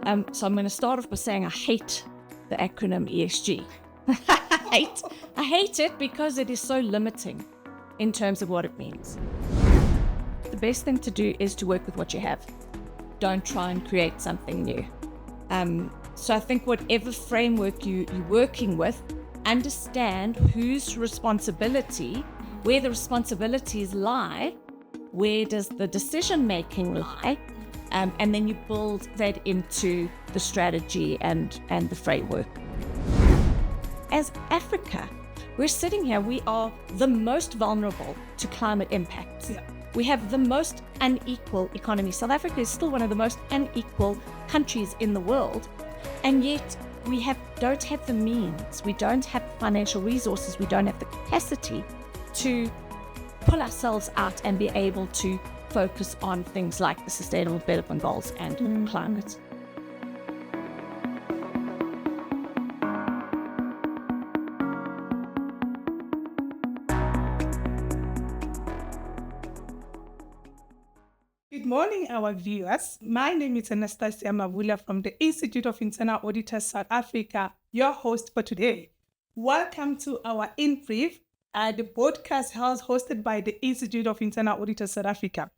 So I'm going to start off by saying I hate the acronym ESG. I hate it because it is so limiting in terms of what it means. The best thing to do is to work with what you have. Don't try and create something new. So I think whatever framework you're working with, understand whose responsibility, where the responsibilities lie, where does the decision making lie, and then you build that into the strategy and the framework. As Africa, we're sitting here, we are the most vulnerable to climate impacts. Yeah. We have the most unequal economy. South Africa is still one of the most unequal countries in the world, and yet we don't have the means, we don't have financial resources, we don't have the capacity to pull ourselves out and be able to focus on things like the Sustainable Development Goals and climate. Good morning, our viewers. My name is Anastacia Mabula from the Institute of Internal Auditors South Africa, your host for today. Welcome to our INbrief, the podcast house hosted by the Institute of Internal Auditors South Africa.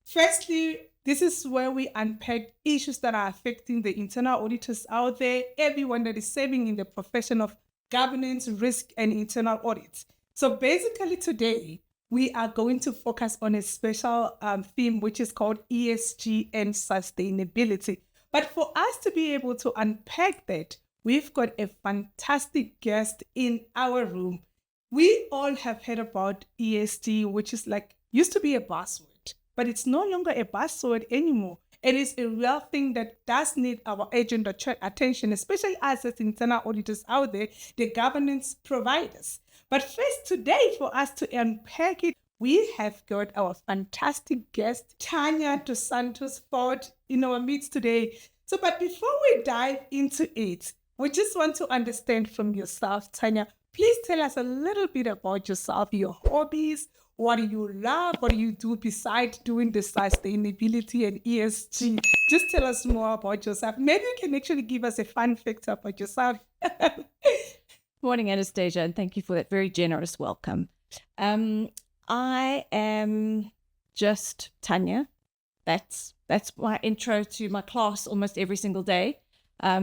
Firstly, this is where we unpack issues that are affecting the internal auditors out there, everyone that is serving in the profession of governance, risk, and internal audits. So basically today, we are going to focus on a special theme, which is called ESG and sustainability. But for us to be able to unpack that, we've got a fantastic guest in our room. We all have heard about ESG, which is used to be a buzzword, but it's no longer a buzzword anymore. It is a real thing that does need our urgent attention, especially us as internal auditors out there, the governance providers. But first, today, for us to unpack it, we have got our fantastic guest, Tanya Dos Santos-Ford, in our midst today. So, but before we dive into it, we just want to understand from yourself, Tanya, please tell us a little bit about yourself, your hobbies, what do you love, what do you do besides doing the sustainability and ESG? Just tell us more about yourself. Maybe you can actually give us a fun fact about yourself. Morning, Anastacia, and thank you for that very generous welcome. I am just Tanya. That's my intro to my class almost every single day,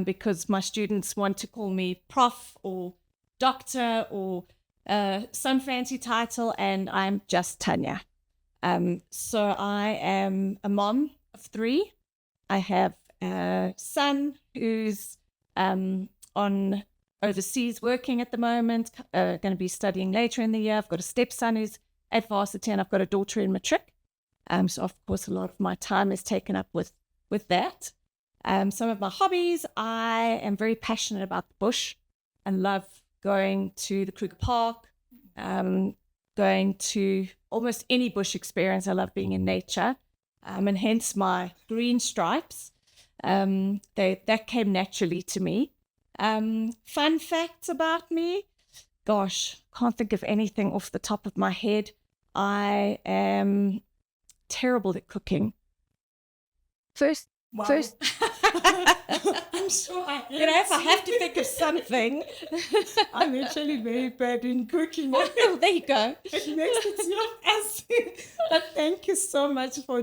because my students want to call me prof or doctor or some fancy title, and I'm just Tanya. So I am a mom of 3. I have a son who's on overseas working at the moment, going to be studying later in the year. I've got a stepson who's at varsity, and I've got a daughter in matric. So of course, a lot of my time is taken up with that. Some of my hobbies, I am very passionate about the bush and love going to the Kruger Park, going to almost any bush experience. I love being in nature, and hence my green stripes. That came naturally to me. Fun facts about me. Gosh, can't think of anything off the top of my head. I am terrible at cooking. First, I'm sure if I have to think of something. I'm actually very bad in cooking. Oh, there you go. It makes it so easy. But thank you so much for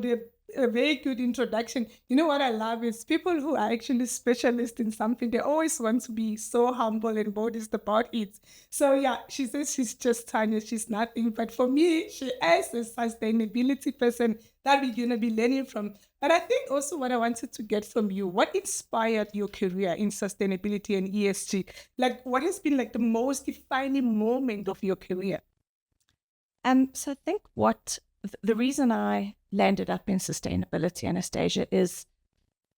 a very good introduction. You know what I love is people who are actually specialists in something, they always want to be so humble and modest about it. So yeah, she says she's just Tanya, she's nothing. But for me, she is a sustainability person that we're going to be learning from. But I think also what I wanted to get from you, what inspired your career in sustainability and ESG? What has been the most defining moment of your career? So I think the reason I landed up in sustainability, Anastacia, is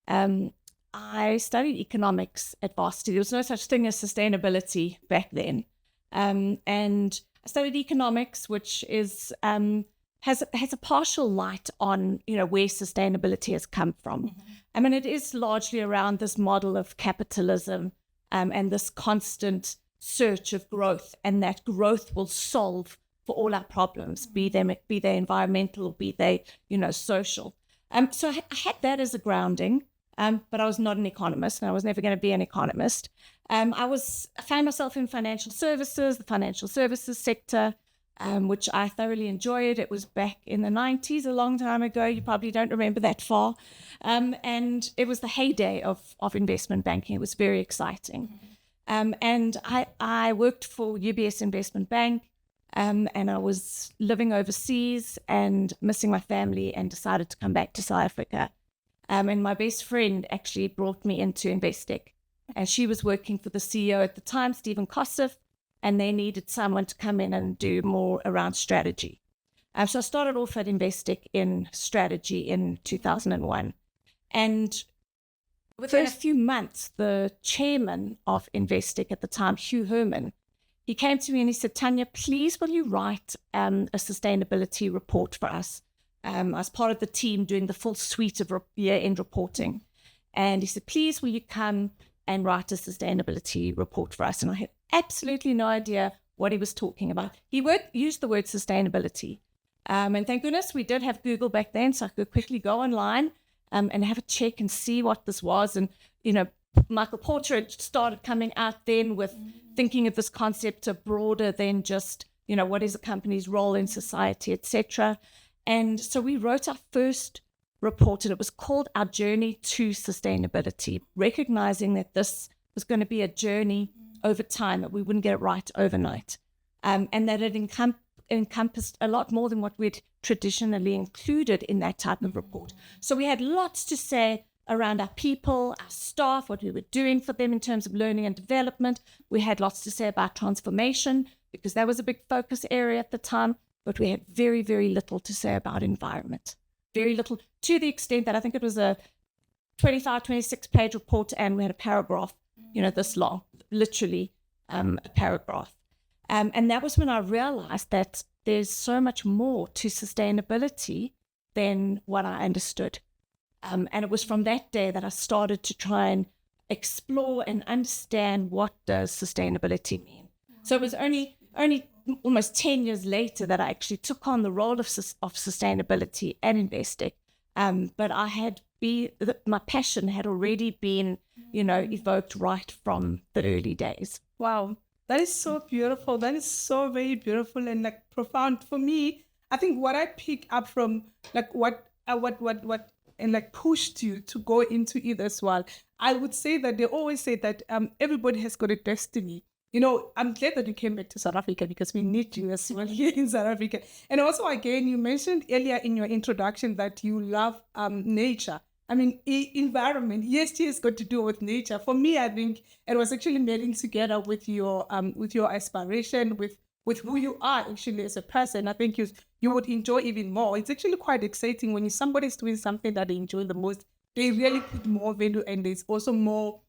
I studied economics at varsity. There was no such thing as sustainability back then. And I studied economics, which is has a partial light on where sustainability has come from. Mm-hmm. I mean, it is largely around this model of capitalism and this constant search of growth, and that growth will solve for all our problems, be they environmental, be they social. So I had that as a grounding. but I was not an economist, and I was never going to be an economist. I found myself in financial services, the financial services sector, which I thoroughly enjoyed. It was back in the 90s, a long time ago. You probably don't remember that far. And it was the heyday of investment banking. It was very exciting. And I worked for UBS Investment Bank, and I was living overseas and missing my family and decided to come back to South Africa. And my best friend actually brought me into Investec. And she was working for the CEO at the time, Stephen Kossif, and they needed someone to come in and do more around strategy. So I started off at Investec in strategy in 2001. And within a few months, the chairman of Investec at the time, Hugh Herman, he came to me and he said, Tanya, please will you write a sustainability report for us? I was part of the team doing the full suite of year-end reporting. And he said, please will you come and write a sustainability report for us? And I had absolutely no idea what he was talking about. He used the word sustainability. And thank goodness we did have Google back then, so I could quickly go online and have a check and see what this was. And, Michael Porter had started coming out then with thinking of this concept of broader than just, what is a company's role in society, etc. And so we wrote our first report, and it was called Our Journey to Sustainability, recognizing that this was going to be a journey over time, that we wouldn't get it right overnight, and that it encompassed a lot more than what we'd traditionally included in that type of report. So we had lots to say around our people, our staff, what we were doing for them in terms of learning and development. We had lots to say about transformation, because that was a big focus area at the time, but we had very, very little to say about environment. Very little, to the extent that I think it was a 25, 26-page report, and we had a paragraph, this long, literally a paragraph. And that was when I realized that there's so much more to sustainability than what I understood. And it was from that day that I started to try and explore and understand, what does sustainability mean. So it was only almost 10 years later that I actually took on the role of sustainability at Investec. But my passion had already been, evoked right from the early days. Wow, that is so beautiful. That is so very beautiful and profound. For me, I think what I pick up from what pushed you to go into it as well, I would say that they always say that everybody has got a destiny. I'm glad that you came back to South Africa, because we need you as well here in South Africa. And also, again, you mentioned earlier in your introduction that you love nature. I mean, environment. ESG has got to do with nature. For me, I think it was actually melding together with your aspiration, with who you are actually as a person. I think you would enjoy even more. It's actually quite exciting when somebody's doing something that they enjoy the most. They really put more value, and there's also more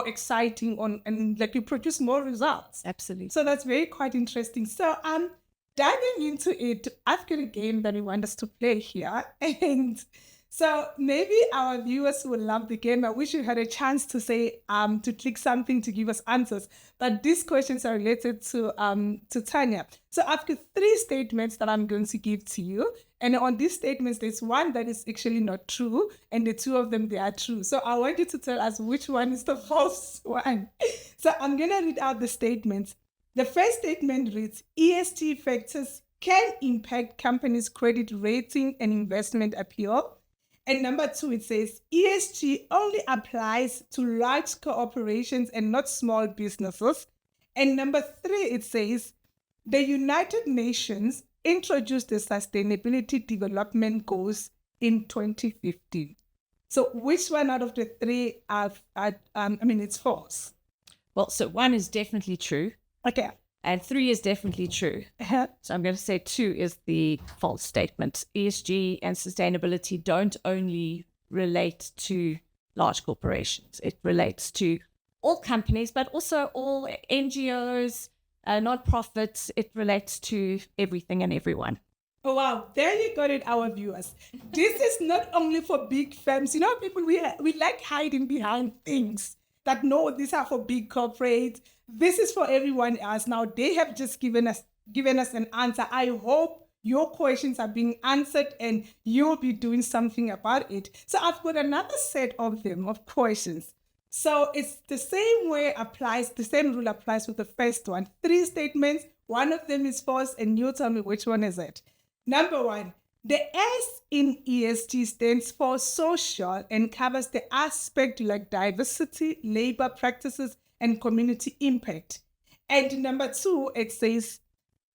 exciting and you produce more results. Absolutely. So that's quite interesting. So diving into it, I've got a game that we want us to play here, and so maybe our viewers will love the game. I wish you had a chance to say to click something to give us answers, but these questions are related to Tanya. So I've got 3 statements that I'm going to give to you. And on these statements, there's one that is actually not true, and the 2 of them, they are true. So I want you to tell us which one is the false one. So I'm going to read out the statements. The first statement reads, ESG factors can impact companies' credit rating and investment appeal. And number 2, it says, ESG only applies to large corporations and not small businesses. And number 3, it says, the United Nations introduced the Sustainability Development Goals in 2015. So which one out of the 3 it's false? Well, so 1 is definitely true. Okay. And 3 is definitely true. So I'm going to say 2 is the false statement. ESG and sustainability don't only relate to large corporations. It relates to all companies, but also all NGOs, non-profits. It relates to everything and everyone. Oh, wow. There you got it, our viewers. This is not only for big firms. People, we like hiding behind things that no, these are for big corporates. This is for everyone else. Now, they have just given us an answer. I hope your questions are being answered and you'll be doing something about it. So I've got another set of them, of questions. So it's the same rule applies with the first one. 3 statements, one of them is false, and you tell me which one is it. Number 1, the S in ESG stands for social and covers the aspect like diversity, labor practices, and community impact. And number 2, it says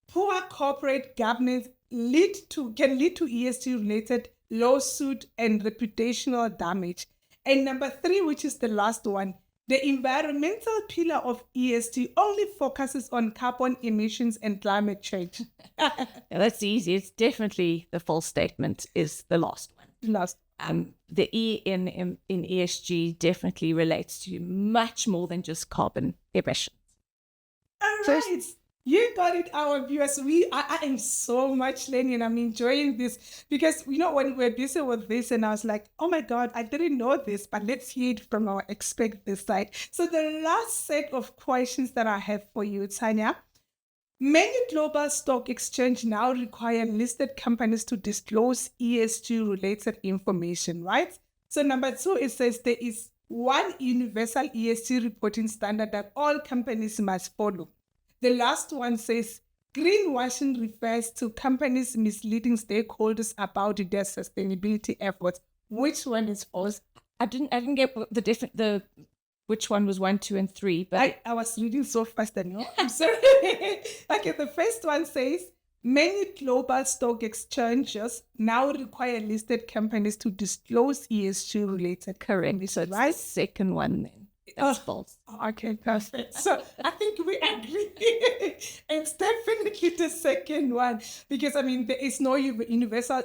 poor corporate governance can lead to ESG-related lawsuit and reputational damage. And number 3, which is the last one, the environmental pillar of ESG only focuses on carbon emissions and climate change. Yeah, that's easy. It's definitely the false statement is the last one. The E in ESG definitely relates to much more than just carbon emissions. All right. You got it, our viewers. I am so much learning. I'm enjoying this because, when we're busy with this and I was like, oh my God, I didn't know this, but let's hear it from our expert this side. So the last set of questions that I have for you, Tanya, many global stock exchanges now require listed companies to disclose ESG-related information, right? So number 2, it says there is one universal ESG reporting standard that all companies must follow. The last one says greenwashing refers to companies misleading stakeholders about their sustainability efforts. Which one is false? I didn't get the which one was 1, 2, and 3. But I was reading so fast, I'm sorry. Okay, the first one says many global stock exchanges now require listed companies to disclose ESG-related. Correct. So it's right? The second one then. That's false. Okay, perfect. So I think we agree. It's definitely the second one because, there is no universal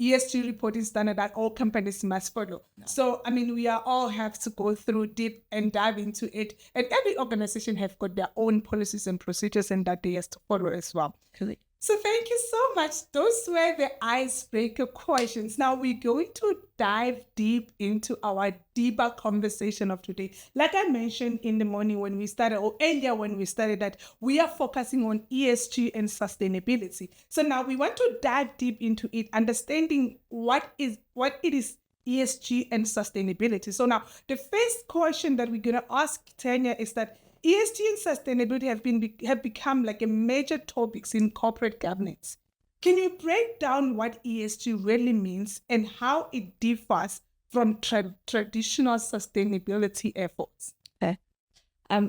ESG reporting standard that all companies must follow. No. So, we all have to go through deep and dive into it. And every organization have got their own policies and procedures and that they have to follow as well. Correct. So thank you so much. Those were the icebreaker questions. Now we're going to dive deep into our deeper conversation of today. Like I mentioned in the morning when we started, or earlier when we started, that we are focusing on ESG and sustainability. So now we want to dive deep into it, understanding what it is ESG and sustainability. So now the first question that we're going to ask Tanya is that ESG and sustainability have become like a major topics in corporate governance. Can you break down what ESG really means and how it differs from traditional sustainability efforts? Okay.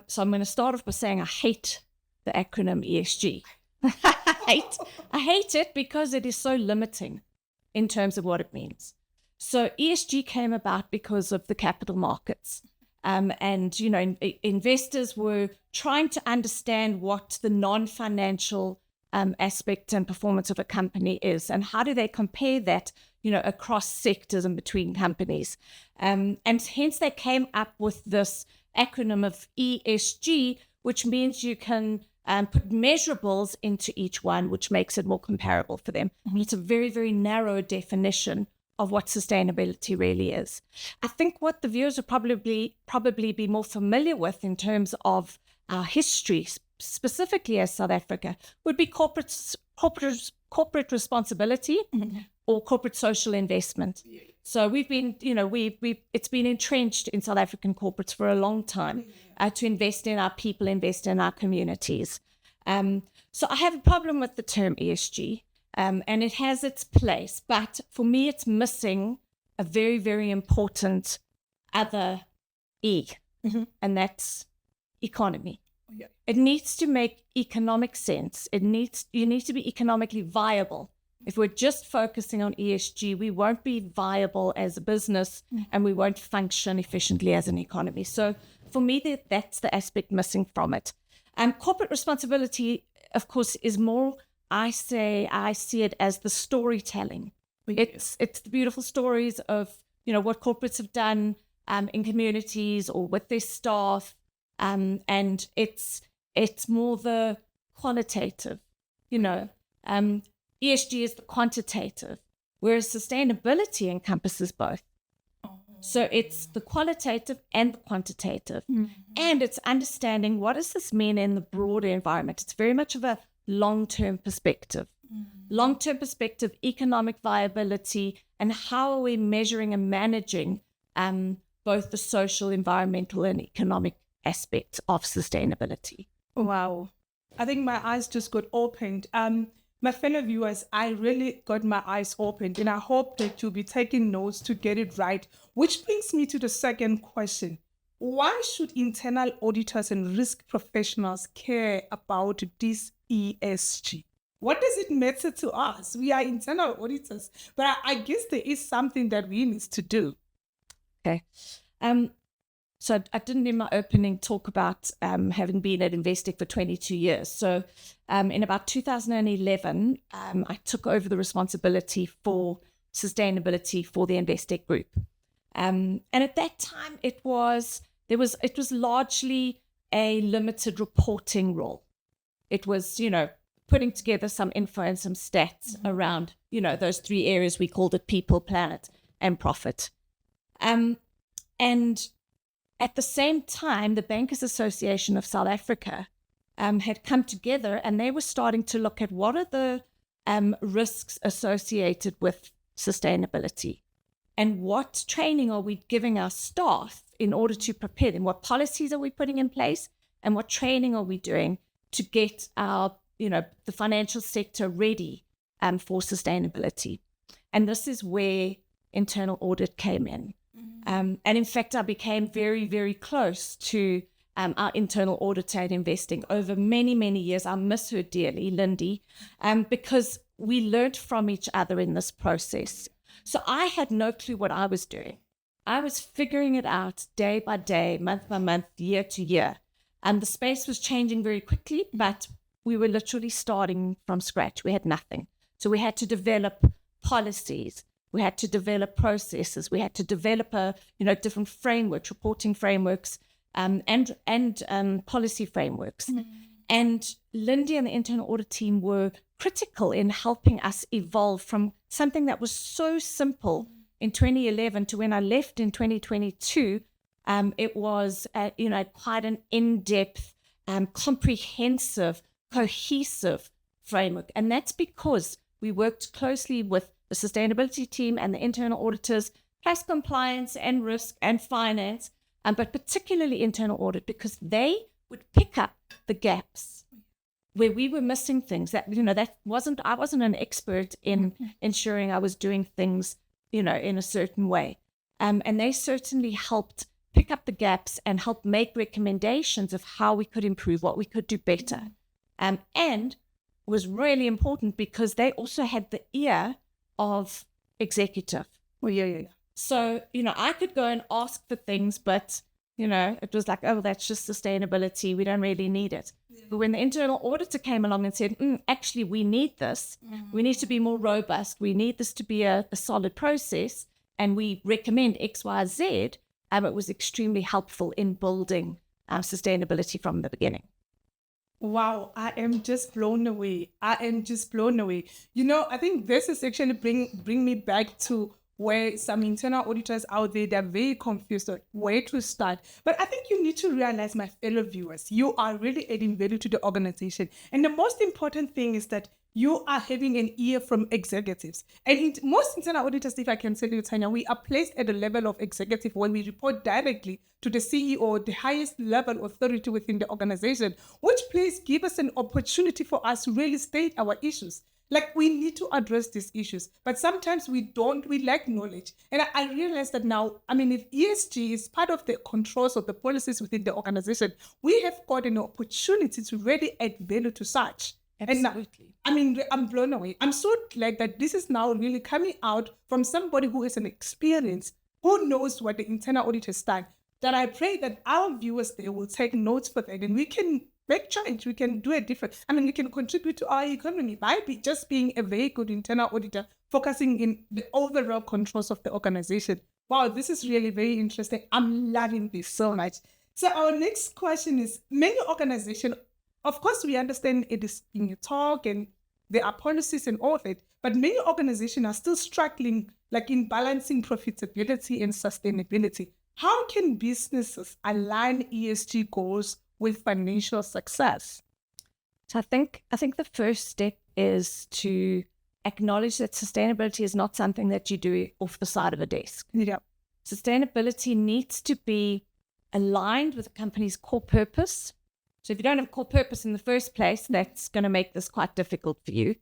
So I'm going to start off by saying I hate the acronym ESG. I hate it because it is so limiting in terms of what it means. So ESG came about because of the capital markets. Investors were trying to understand what the non-financial aspect and performance of a company is, and how do they compare that, across sectors and between companies. And hence they came up with this acronym of ESG, which means you can put measurables into each one, which makes it more comparable for them. Mm-hmm. It's a very, very narrow definition of what sustainability really is. I think what the viewers will probably be more familiar with in terms of our history, specifically as South Africa, would be corporate responsibility, mm-hmm. or corporate social investment. Yeah. So we've been, it's been entrenched in South African corporates for a long time, to invest in our people, invest in our communities. So I have a problem with the term ESG. And it has its place, but for me, it's missing a very, very important other E, mm-hmm. and that's economy. Oh, yeah. It needs to make economic sense. You need to be economically viable. If we're just focusing on ESG, we won't be viable as a business, mm-hmm. and we won't function efficiently as an economy. So for me, that's the aspect missing from it. Corporate responsibility, of course, is more, I see it as the storytelling. It's the beautiful stories of, what corporates have done in communities or with their staff. And it's more the qualitative, ESG is the quantitative, whereas sustainability encompasses both. So it's the qualitative and the quantitative. Mm-hmm. And it's understanding what does this mean in the broader environment. It's very much of a long-term perspective. long-term perspective, economic viability, and how are we measuring and managing both the social, environmental, and economic aspects of sustainability. Wow. I think my eyes just got opened. My fellow viewers, I really got my eyes opened, and I hope that you'll be taking notes to get it right, which brings me to the second question. Why should internal auditors and risk professionals care about this ESG? What does it matter to us? We are internal auditors, but I guess there is something that we need to do. Okay. So I didn't in my opening talk about having been at Investec for 22 years. So in about 2011, I took over the responsibility for sustainability for the Investec group. And at that time, it was largely a limited reporting role. It was, putting together some info and some stats around, those three areas. We called it people, planet, and profit. And at the same time, the Bankers Association of South Africa had come together, and they were starting to look at what are the risks associated with sustainability, and what training are we giving our staff in order to prepare them? What policies are we putting in place, and what training are we doing to get our, the financial sector ready for sustainability? And this is where internal audit came in. And in fact, I became very, very close to our internal auditor at Investec over many, many years. I miss her dearly, Lindy, because we learned from each other in this process. So I had no clue what I was doing. I was figuring it out day by day, month by month, year to year. And the space was changing very quickly, but we were literally starting from scratch. We had nothing. So we had to develop policies. We had to develop processes. We had to develop different frameworks, reporting frameworks, and policy frameworks. And Lindy and the internal audit team were critical in helping us evolve from something that was so simple in 2011 to when I left in 2022. It was quite an in-depth, comprehensive, cohesive framework. And that's because we worked closely with the sustainability team and the internal auditors, plus compliance and risk and finance, but particularly internal audit, because they would pick up the gaps where we were missing things. I wasn't an expert in ensuring I was doing things, in a certain way. And they certainly helped pick up the gaps and help make recommendations of how we could improve, what we could do better. And was really important because they also had the ear of executive. Well, yeah. So, I could go and ask for things, but, it was like, oh, that's just sustainability. We don't really need it. Yeah. But when the internal auditor came along and said, actually, we need this. We need to be more robust. We need this to be a solid process. And we recommend X, Y, Z. It was extremely helpful in building sustainability from the beginning. Wow, I am just blown away. I think this is actually bring me back to where some internal auditors out there, they're very confused on where to start. But I think you need to realize, my fellow viewers, you are really adding value to the organization. And the most important thing is that you are having an ear from executives. And most internal auditors, if I can tell you, Tanya, we are placed at the level of executive when we report directly to the CEO, the highest level authority within the organization, which please give us an opportunity for us to really state our issues. Like, we need to address these issues, but sometimes we lack knowledge. And I realize that now, if ESG is part of the controls of the policies within the organization, we have got an opportunity to really add value to such. Absolutely. And I'm blown away. I'm so glad that this is now really coming out from somebody who has an experience, who knows what the internal audit has done, that I pray that our viewers, they will take notes for that, and we can make change. We can do a difference. We can contribute to our economy by just being a very good internal auditor, focusing in the overall controls of the organization. Wow, this is really very interesting. I'm loving this so much. So our next question is, many organizations, of course, we understand it is in your talk and there are policies and all of it, but many organizations are still struggling, like in balancing profitability and sustainability. How can businesses align ESG goals with financial success? So I think the first step is to acknowledge that sustainability is not something that you do off the side of a desk. Yeah. Sustainability needs to be aligned with a company's core purpose. So if you don't have a core purpose in the first place, that's going to make this quite difficult for you.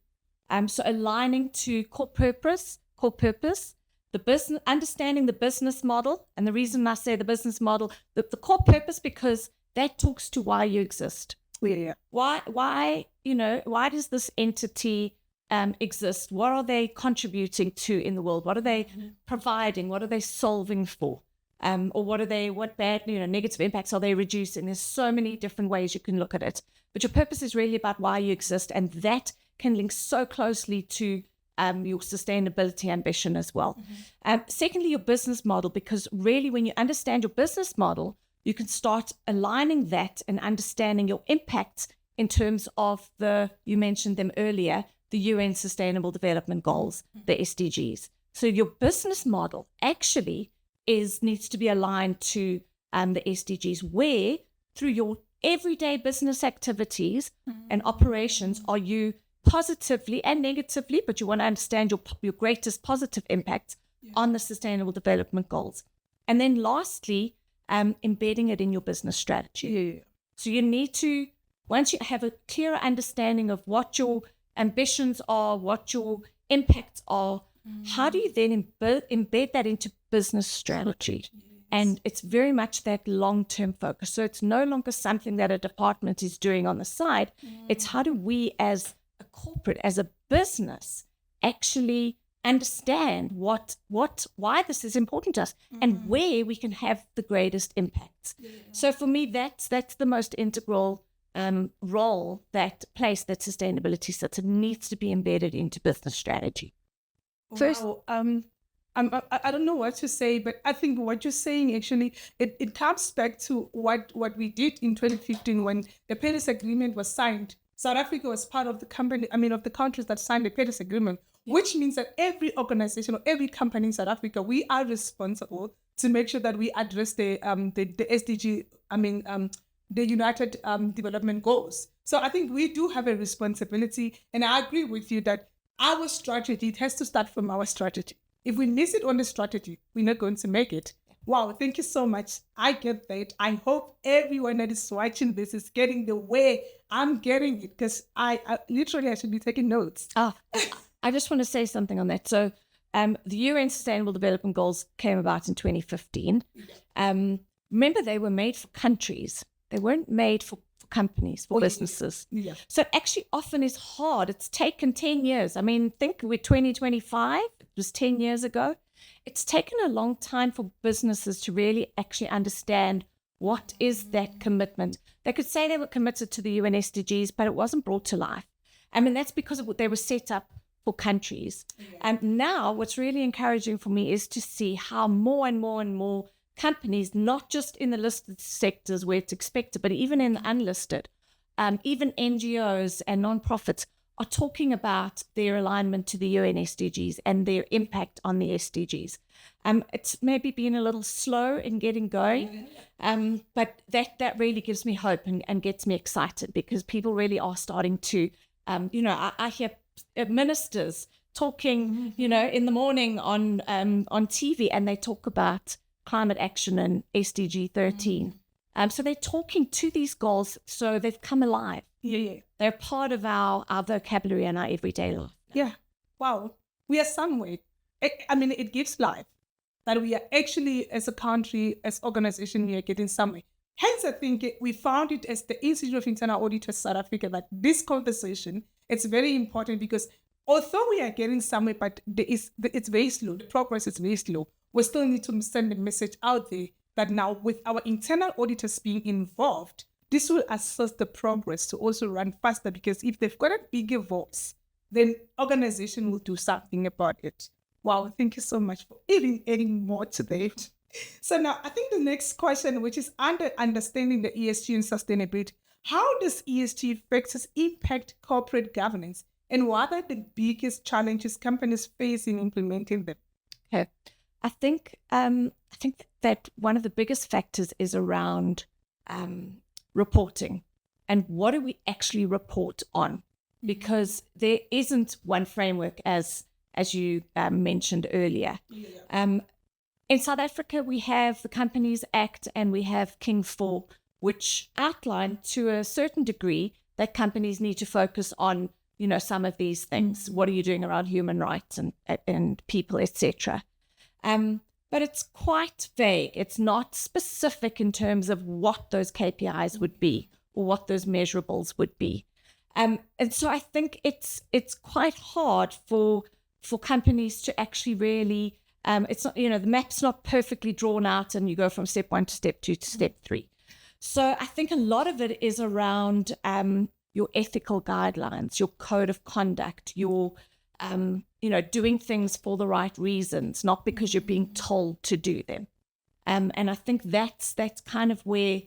So aligning to core purpose, the business, understanding the business model. And the reason I say the business model, the core purpose, because that talks to why you exist. Yeah. Why does this entity exist? What are they contributing to in the world? What are they providing? What are they solving for? Or what bad, negative impacts are they reducing? There's so many different ways you can look at it. But your purpose is really about why you exist. And that can link so closely to your sustainability ambition as well. Secondly, your business model, because really when you understand your business model, you can start aligning that and understanding your impacts in terms of you mentioned them earlier, the UN Sustainable Development Goals, the SDGs. So your business model actually needs to be aligned to the SDGs, where through your everyday business activities and operations are you positively and negatively, but you want to understand your greatest positive impact on the Sustainable Development Goals. And then lastly, embedding it in your business strategy. Yeah. So you need to, once you have a clearer understanding of what your ambitions are, what your impacts are, how do you then embed that into business strategy? And it's very much that long-term focus. So it's no longer something that a department is doing on the side. It's how do we as a corporate, as a business, actually understand why this is important to us and where we can have the greatest impact. So for me, that's the most integral role, place that sustainability sits. It needs to be embedded into business strategy. First, wow. I don't know what to say, but I think what you're saying actually, it comes back to what we did in 2015 when the Paris Agreement was signed. South Africa was part of the countries that signed the Paris Agreement, which means that every organization or every company in South Africa, we are responsible to make sure that we address the SDG, the United Development Goals. So I think we do have a responsibility, and I agree with you that our strategy, it has to start from our strategy. If we miss it on the strategy, we're not going to make it. Wow, thank you so much. I get that. I hope everyone that is watching this is getting the way I'm getting it, because I should be taking notes. I just want to say something on that. So the UN Sustainable Development Goals came about in 2015. Remember, they were made for countries. They weren't made for companies, for businesses. Yeah. So it actually often is hard. It's taken 10 years. I mean, think we're 2025. It was 10 years ago. It's taken a long time for businesses to really actually understand what is that commitment. They could say they were committed to the UN SDGs, but it wasn't brought to life. I mean, that's because they were set up for countries. And now what's really encouraging for me is to see how more and more and more companies, not just in the listed sectors where it's expected, but even in the unlisted, even NGOs and nonprofits are talking about their alignment to the UN SDGs and their impact on the SDGs. It's maybe been a little slow in getting going, but that really gives me hope and gets me excited, because people really are starting to, I hear ministers talking, in the morning on TV, and they talk about climate action and SDG 13. So they're talking to these goals, so they've come alive. Yeah. They're part of our vocabulary and our everyday life. Yeah. Wow. We are somewhere. It gives life that we are actually, as a country, as organization, we are getting somewhere. Hence, I think we found it as the Institute of Internal Auditors South Africa that this conversation, it's very important, because although we are getting somewhere, but it's very slow. The progress is very slow. We still need to send a message out there that now, with our internal auditors being involved, this will assist the progress to also run faster, because if they've got a bigger voice, then organization will do something about it. Wow, thank you so much for even adding more to that. So now I think the next question, which is under understanding the ESG and sustainability, how does ESG factors impact corporate governance, and what are the biggest challenges companies face in implementing them? Okay. I think that one of the biggest factors is around reporting, and what do we actually report on? because there isn't one framework as you mentioned earlier. In South Africa, we have the Companies Act and we have King 4, which outline to a certain degree that companies need to focus on, some of these things. What are you doing around human rights and people, etc. But it's quite vague. It's not specific in terms of what those KPIs would be or what those measurables would be. And so I think it's quite hard for companies to actually really, it's not, the map's not perfectly drawn out and you go from step 1 to step 2 to step 3. So I think a lot of it is around your ethical guidelines, your code of conduct, your, doing things for the right reasons, not because you're being told to do them. And I think that's kind of where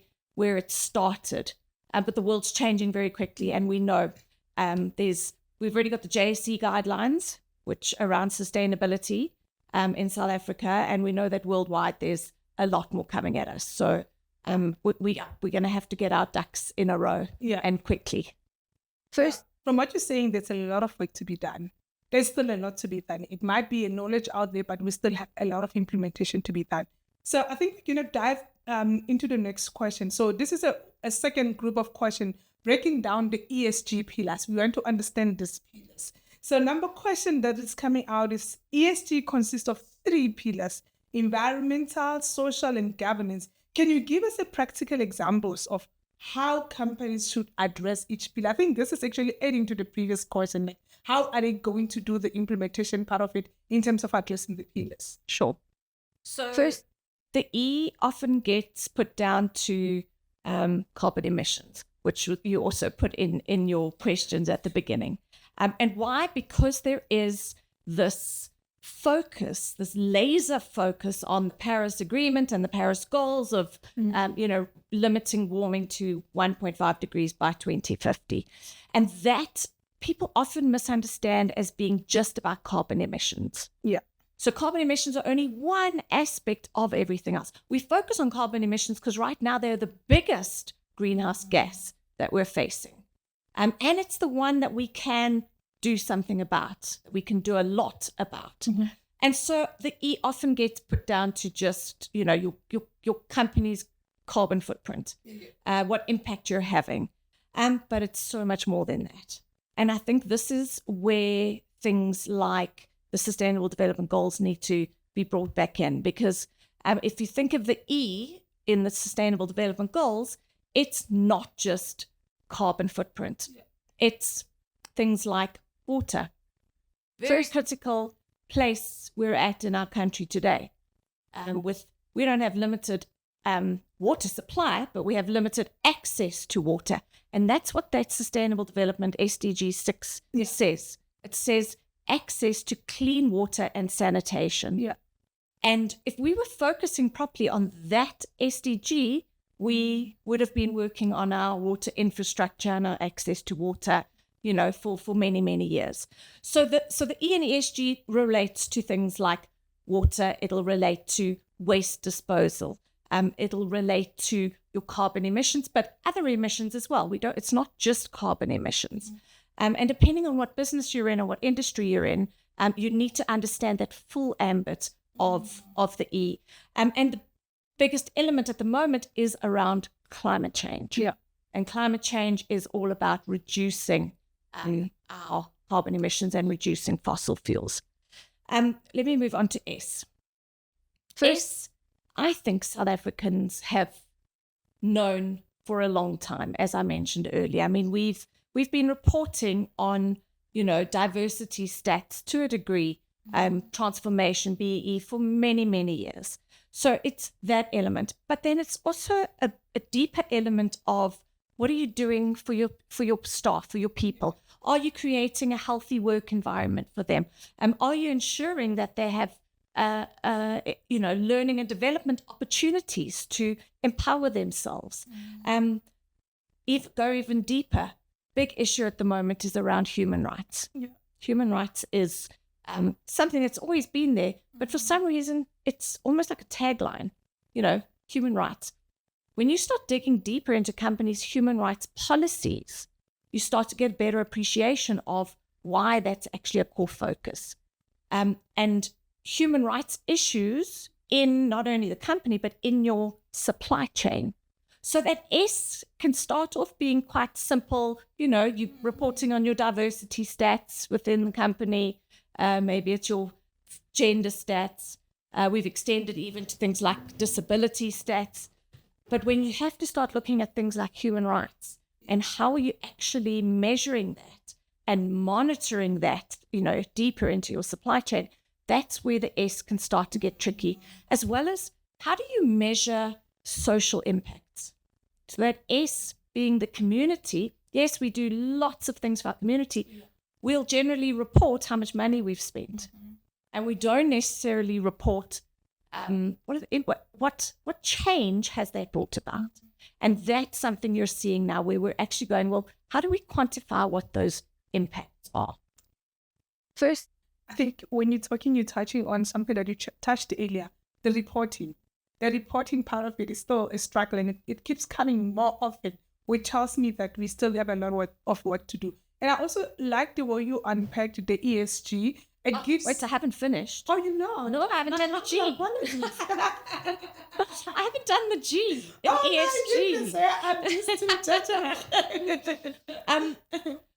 it started. But the world's changing very quickly, and we know we've already got the JSE guidelines, which around sustainability in South Africa, and we know that worldwide there's a lot more coming at us. So we're going to have to get our ducks in a row, and quickly. First, from what you're saying, there's a lot of work to be done. There's still a lot to be done. It might be a knowledge out there, but we still have a lot of implementation to be done. So I think we're going to dive into the next question. So this is a second group of questions, breaking down the ESG pillars. We want to understand these pillars. So number question that is coming out is ESG consists of 3 pillars: environmental, social, and governance. Can you give us a practical examples of how companies should address each pillar? I think this is actually adding to the previous question. Like, how are they going to do the implementation part of it in terms of addressing the pillars? Sure. So first, the E often gets put down to carbon emissions, which you also put in your questions at the beginning. And why? Because there is this focus, this laser focus on the Paris Agreement and the Paris goals of, limiting warming to 1.5 degrees by 2050. And that people often misunderstand as being just about carbon emissions. Yeah. So carbon emissions are only one aspect of everything else. We focus on carbon emissions because right now they're the biggest greenhouse gas that we're facing. And it's the one that we can do something about, that we can do a lot about. Mm-hmm. And so the E often gets put down to just, your company's carbon footprint, what impact you're having. But it's so much more than that. And I think this is where things like the Sustainable Development Goals need to be brought back in, because if you think of the E in the Sustainable Development Goals, it's not just carbon footprint. Yeah. It's things like water. Very critical place we're at in our country today. We don't have limited water supply, but we have limited access to water. And that's what that Sustainable Development SDG 6 says. It says access to clean water and sanitation. Yeah. And if we were focusing properly on that SDG, we would have been working on our water infrastructure and our access to water, for many, many years. So the E and ESG relates to things like water. It'll relate to waste disposal. It'll relate to your carbon emissions, but other emissions as well. It's not just carbon emissions. And depending on what business you're in or what industry you're in, you need to understand that full ambit of the E. And the biggest element at the moment is around climate change. Yeah. And climate change is all about reducing our carbon emissions and reducing fossil fuels. Let me move on to S. S, I think South Africans have known for a long time, as I mentioned earlier. I mean, we've been reporting on, diversity stats to a degree, transformation, BEE, for many, many years. So it's that element. But then it's also a deeper element of what are you doing for your staff, for your people? Are you creating a healthy work environment for them? Are you ensuring that they have learning and development opportunities to empower themselves? Go even deeper. Big issue at the moment is around human rights. Yeah. Human rights is something that's always been there, but for some reason it's almost like a tagline. Human rights. When you start digging deeper into companies' human rights policies, you start to get a better appreciation of why that's actually a core focus. And human rights issues in not only the company, but in your supply chain. So that S can start off being quite simple. You're reporting on your diversity stats within the company. Maybe it's your gender stats. We've extended even to things like disability stats. But when you have to start looking at things like human rights and how are you actually measuring that and monitoring that, deeper into your supply chain, that's where the S can start to get tricky, as well as how do you measure social impacts? So that S being the community, yes, we do lots of things for our community. We'll generally report how much money we've spent. And we don't necessarily report what change has that brought about. And that's something you're seeing now where we're actually going, well, how do we quantify what those impacts are? First, I think when you're talking, you're touching on something that you touched earlier, the reporting. The reporting part of it is still struggling. It keeps coming more often, which tells me that we still have a lot of work to do. And I also like the way you unpacked the ESG. It gives... Wait, I haven't finished. Oh, you know? No, I haven't done the G. I haven't done the G. ESG.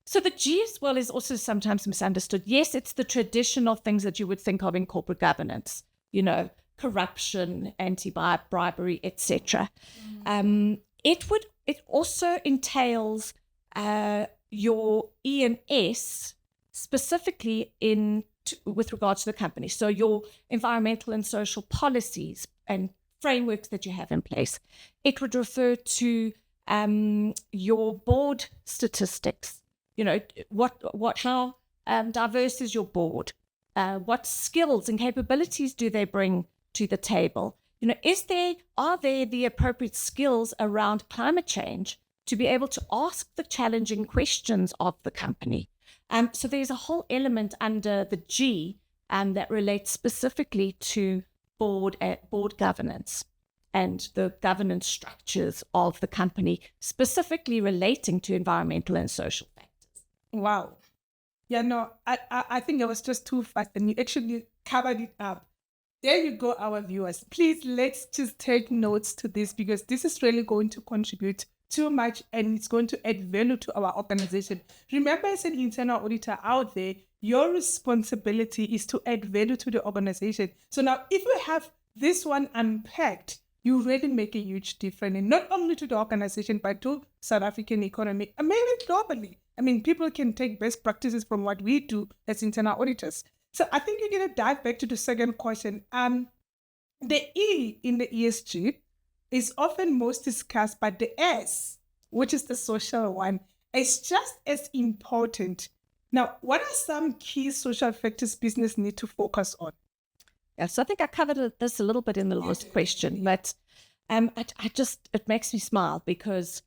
So the G as well is also sometimes misunderstood. Yes, it's the traditional things that you would think of in corporate governance, corruption, anti-bribery, etc. It also entails your E and S specifically with regards to the company. So your environmental and social policies and frameworks that you have in place. It would refer to your board statistics. How diverse is your board? What skills and capabilities do they bring to the table? Are there the appropriate skills around climate change to be able to ask the challenging questions of the company? So there's a whole element under the G that relates specifically to board governance and the governance structures of the company, specifically relating to environmental and social factors. Wow. Yeah, no, I think it was just too fast and you actually covered it up. There you go, our viewers. Please, let's just take notes to this because this is really going to contribute too much and it's going to add value to our organization. Remember, as an internal auditor out there, your responsibility is to add value to the organization. So now if we have this one unpacked, you really make a huge difference, and not only to the organization, but to South African economy, and maybe globally. I mean, people can take best practices from what we do as internal auditors. So I think you're going to dive back to the second question. The E in the ESG is often most discussed, but the S, which is the social one, is just as important. Now, what are some key social factors business need to focus on? Yeah, so I think I covered this a little bit in the last question, but it makes me smile because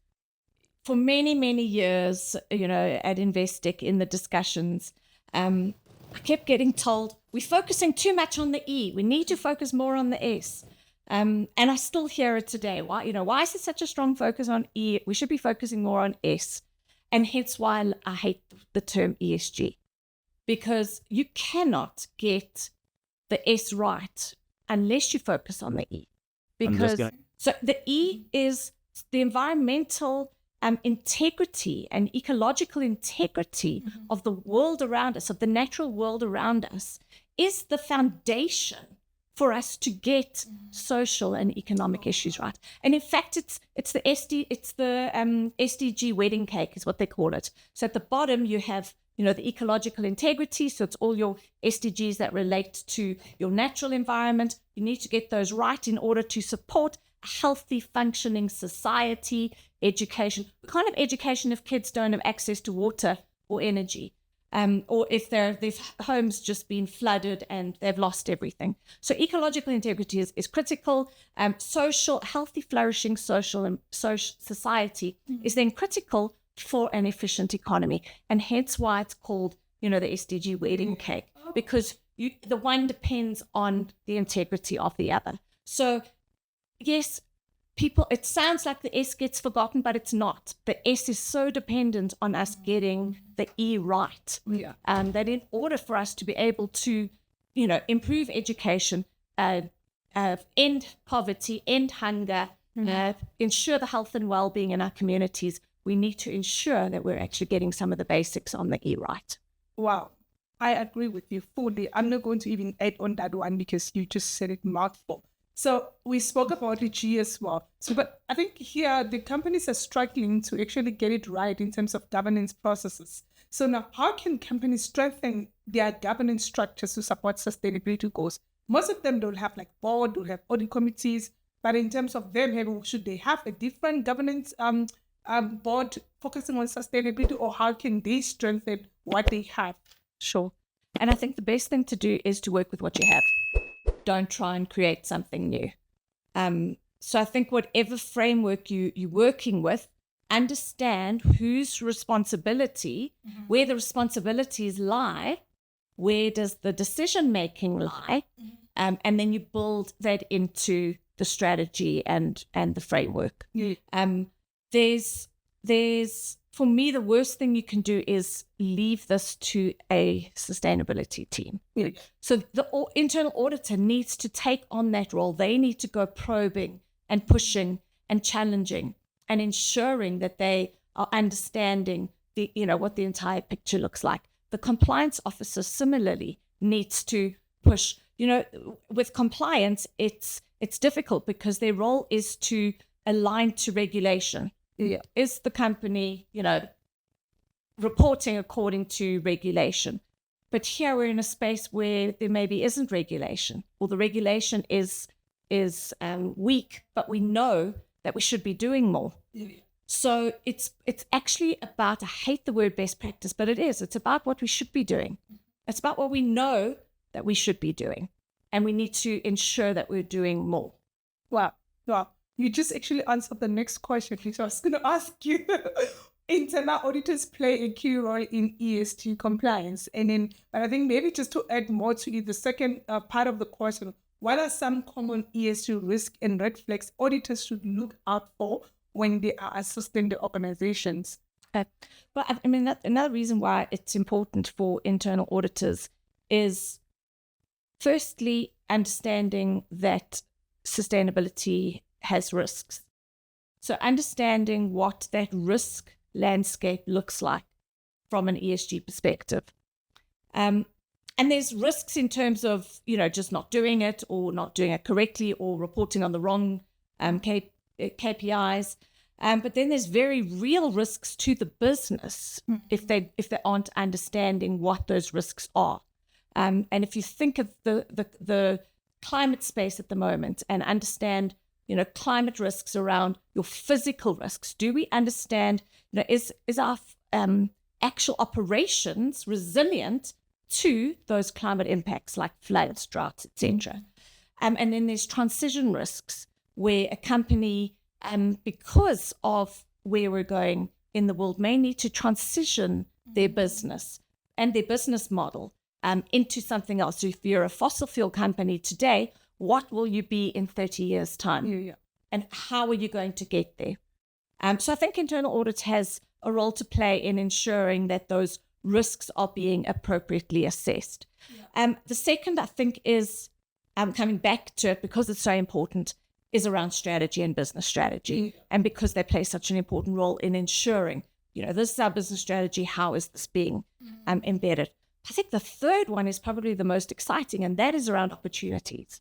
for many, many years, at Investec in the discussions, I kept getting told, we're focusing too much on the E. We need to focus more on the S. And I still hear it today. Why is there such a strong focus on E? We should be focusing more on S. And hence why I hate the term ESG, because you cannot get the S right unless you focus on the E. So the E is the environmental integrity and ecological integrity of the world around us, of the natural world around us, is the foundation for us to get social and economic issues right. And in fact, it's the SDG wedding cake is what they call it. So at the bottom you have the ecological integrity. So it's all your SDGs that relate to your natural environment. You need to get those right in order to support a healthy, functioning society, education. What kind of education if kids don't have access to water or energy? Or if their homes just been flooded and they've lost everything. So ecological integrity is critical. Social, healthy, flourishing social society is then critical for an efficient economy. And hence why it's called, the SDG wedding cake, because the one depends on the integrity of the other. So yes, people, it sounds like the S gets forgotten, but it's not. The S is so dependent on us getting the E right. Yeah. That in order for us to be able to, improve education, end poverty, end hunger, ensure the health and well-being in our communities, we need to ensure that we're actually getting some of the basics on the E right. Wow. I agree with you fully. I'm not going to even add on that one because you just said it mouthful. So we spoke about the G as well. But I think here the companies are struggling to actually get it right in terms of governance processes. So now, how can companies strengthen their governance structures to support sustainability goals? Most of them don't have board, don't have audit committees, but in terms of them, should they have a different governance board focusing on sustainability, or how can they strengthen what they have? Sure. And I think the best thing to do is to work with what you have. Don't try and create something new. So I think whatever framework you're working with, understand whose responsibility, where the responsibilities lie, where does the decision-making lie, and then you build that into the strategy and the framework. Yeah. There's for me, the worst thing you can do is leave this to a sustainability team. Yeah. So the internal auditor needs to take on that role. They need to go probing and pushing and challenging and ensuring that they are understanding what the entire picture looks like. The compliance officer similarly needs to push. With compliance, it's difficult because their role is to align to regulation. Yeah. Is the company, reporting according to regulation? But here we're in a space where there maybe isn't regulation, or the regulation is weak, but we know that we should be doing more. Yeah. So it's actually about, I hate the word best practice, but it's about what we should be doing. It's about what we know that we should be doing, and we need to ensure that we're doing more. Wow. You just actually answered the next question, which I was going to ask you. Internal auditors play a key role in ESG compliance. But I think maybe just to add more to it, the second part of the question, what are some common ESG risks and red flags auditors should look out for when they are assisting the organizations? But I mean, another reason why it's important for internal auditors is, firstly, understanding that sustainability has risks. So understanding what that risk landscape looks like from an ESG perspective. And there's risks in terms of, just not doing it or not doing it correctly or reporting on the wrong KPIs. But then there's very real risks to the business if they aren't understanding what those risks are. And if you think of the climate space at the moment and understand climate risks around your physical risks. Do we understand, is our actual operations resilient to those climate impacts like floods, droughts, etc.? And then there's transition risks where a company, because of where we're going in the world, may need to transition their business and their business model into something else. So if you're a fossil fuel company today, what will you be in 30 years' time? Yeah. And how are you going to get there? So I think internal audit has a role to play in ensuring that those risks are being appropriately assessed. Yeah. The second, I think, is coming back to it because it's so important, is around strategy and business strategy. And because they play such an important role in ensuring, this is our business strategy, how is this being embedded? I think the third one is probably the most exciting, and that is around opportunities.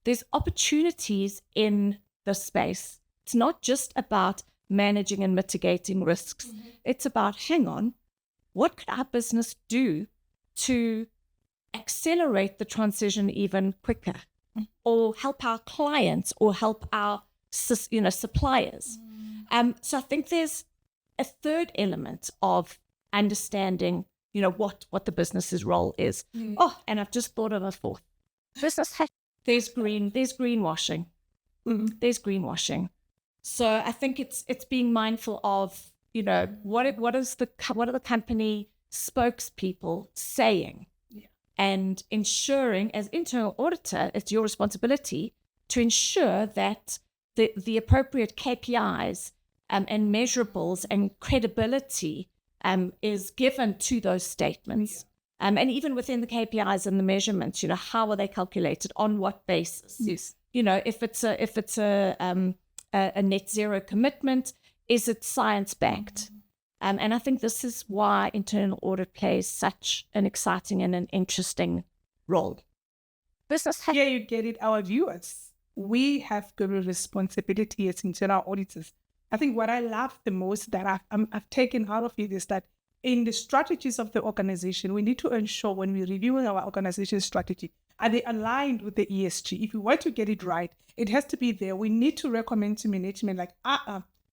There's opportunities in the space. It's not just about managing and mitigating risks. It's about, hang on, what could our business do to accelerate the transition even quicker, or help our clients, or help our suppliers? So I think there's a third element of understanding, what the business's role is. Oh, and I've just thought of a fourth. There's greenwashing. There's greenwashing. So I think it's being mindful of, what are the company spokespeople saying, and ensuring, as internal auditor, it's your responsibility to ensure that the appropriate KPIs and measurables and credibility is given to those statements. And even within the KPIs and the measurements, how are they calculated? On what basis? Yes. If it's a net zero commitment, is it science backed? And I think this is why internal audit plays such an exciting and an interesting role. Here you get it, our viewers. We have got a responsibility as internal auditors. I think what I love the most that I've taken out of it is that in the strategies of the organization, we need to ensure when we're reviewing our organization strategy, are they aligned with the ESG? If we want to get it right, it has to be there. We need to recommend to management like,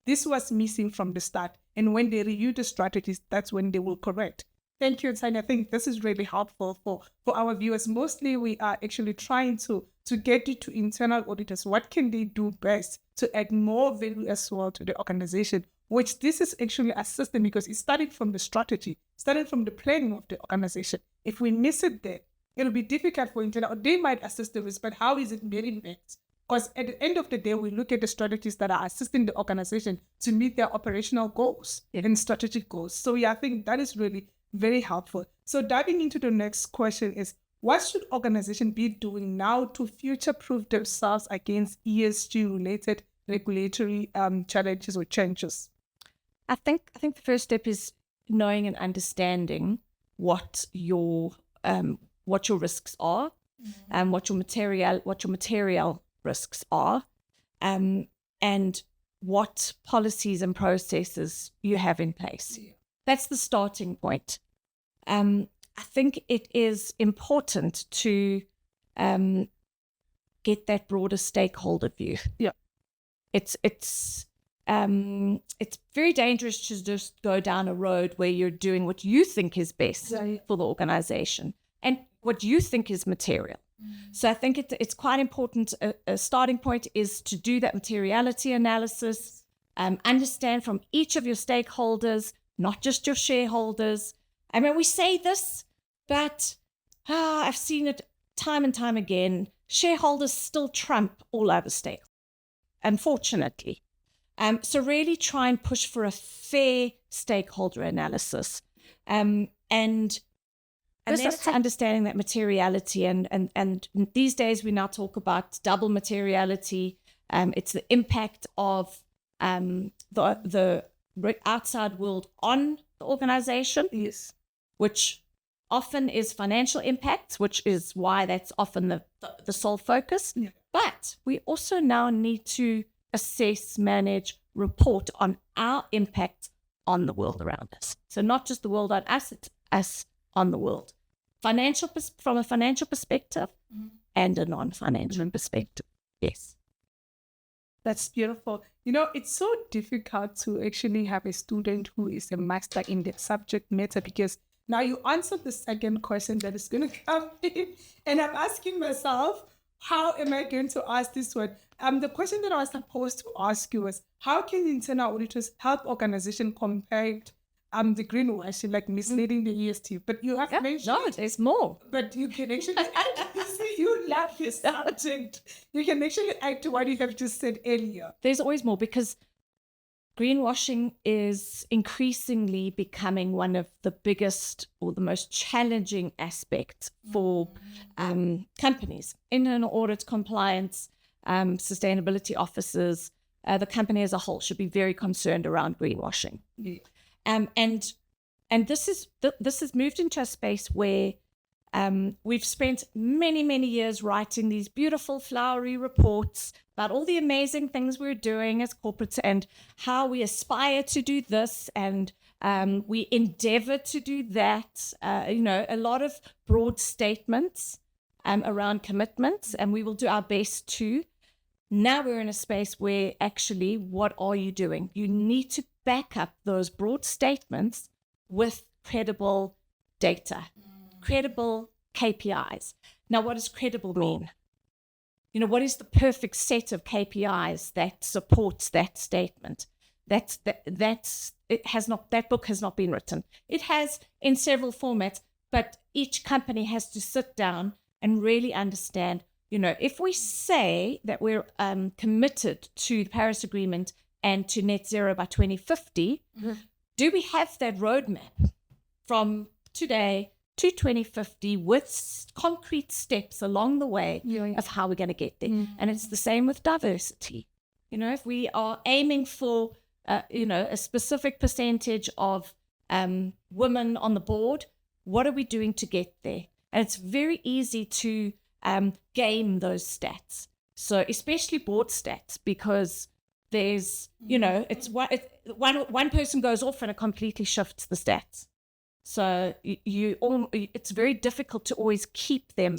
this was missing from the start. And when they review the strategies, that's when they will correct. Thank you, Tanya. I think this is really helpful for our viewers. Mostly we are actually trying to get it to internal auditors. What can they do best to add more value as well to the organization, which this is actually assisting because it's starting from the strategy, starting from the planning of the organization. If we miss it there, it'll be difficult for internal. They might assist the risk, but how is it made next? Because at the end of the day, we look at the strategies that are assisting the organization to meet their operational goals and strategic goals. So yeah, I think that is really very helpful. So diving into the next question is, what should organizations be doing now to future-proof themselves against ESG-related regulatory challenges or changes? I think the first step is knowing and understanding what your risks are, and what your material risks are, and what policies and processes you have in place. Yeah. That's the starting point. I think it is important to get that broader stakeholder view. Yeah, it's very dangerous to just go down a road where you're doing what you think is best for the organization and what you think is material. So I think it's quite important. A starting point is to do that materiality analysis, understand from each of your stakeholders, not just your shareholders. I mean, we say this, but I've seen it time and time again. Shareholders still trump all other stakeholders, unfortunately. So really try and push for a fair stakeholder analysis. And then it's understanding that materiality. And these days we now talk about double materiality. It's the impact of the outside world on the organization. Yes. Which often is financial impacts, which is why that's often the sole focus. Yeah. But we also now need to assess, manage, report on our impact on the world around us. So not just the world on us, it's us on the world. From a financial perspective and a non-financial perspective. Yes. That's beautiful. It's so difficult to actually have a student who is a master in the subject matter, because now you answered the second question that is going to come in, and I'm asking myself, how am I going to ask this one? The question that I was supposed to ask you was, how can internal auditors help organizations combat the greenwashing, like misleading the ESG? But you have mentioned... No, there's more. But you can actually add, you love this subject. You can actually add to what you have just said earlier. There's always more, because greenwashing is increasingly becoming one of the biggest or the most challenging aspects for companies. Internal audit, compliance, sustainability officers, the company as a whole should be very concerned around greenwashing. Yeah. And this has moved into a space where we've spent many years writing these beautiful flowery reports about all the amazing things we're doing as corporates and how we aspire to do this and we endeavor to do that. A lot of broad statements around commitments, and we will do our best to. Now we're in a space where actually, what are you doing? You need to back up those broad statements with credible data, credible KPIs. Now, what does credible mean? What is the perfect set of KPIs that supports that statement? That book has not been written. It has in several formats, but each company has to sit down and really understand, if we say that we're committed to the Paris Agreement and to net zero by 2050, do we have that roadmap from today to 2050 with concrete steps along the way of how we're going to get there? And it's the same with diversity. If we are aiming for, a specific percentage of women on the board, what are we doing to get there? And it's very easy to game those stats. So especially board stats, because there's, it's one person goes off and it completely shifts the stats. So it's very difficult to always keep them,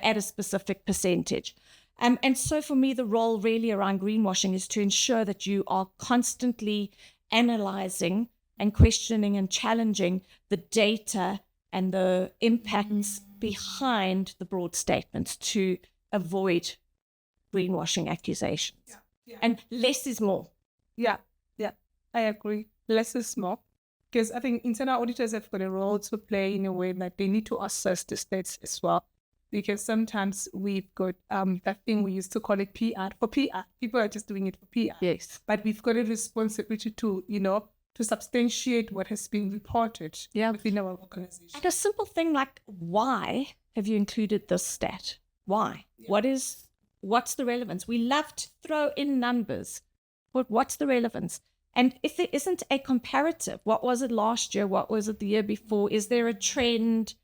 at a specific percentage. And so for me, the role really around greenwashing is to ensure that you are constantly analyzing and questioning and challenging the data and the impacts behind the broad statements to avoid greenwashing accusations. And less is more. Yeah, I agree. Less is more. Because I think internal auditors have got a role to play in a way that they need to assess the stats as well. Because sometimes we've got that thing we used to call it PR. For PR, people are just doing it for PR. Yes. But we've got a responsibility to, to substantiate what has been reported within our organization. And a simple thing like, why have you included this stat? Why? Yeah. What's the relevance? We love to throw in numbers, but what's the relevance? And if there isn't a comparative, what was it last year? What was it the year before? Is there a trend?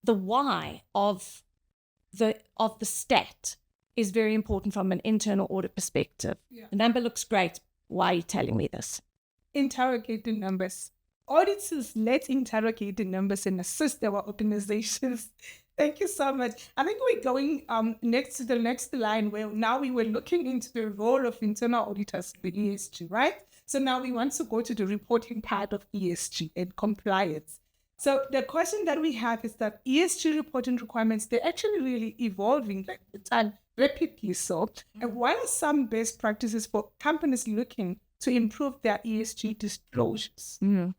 The why of the stat is very important from an internal audit perspective. Yeah. The number looks great. Why are you telling me this? Interrogate the numbers. Auditors, let's interrogate the numbers and assist our organizations. Thank you so much. I think we're going next to the next line where now we were looking into the role of internal auditors with ESG, right? So now we want to go to the reporting part of ESG and compliance. So the question that we have is that ESG reporting requirements, they're actually really evolving like the time rapidly so. And what are some best practices for companies looking to improve their ESG disclosures? And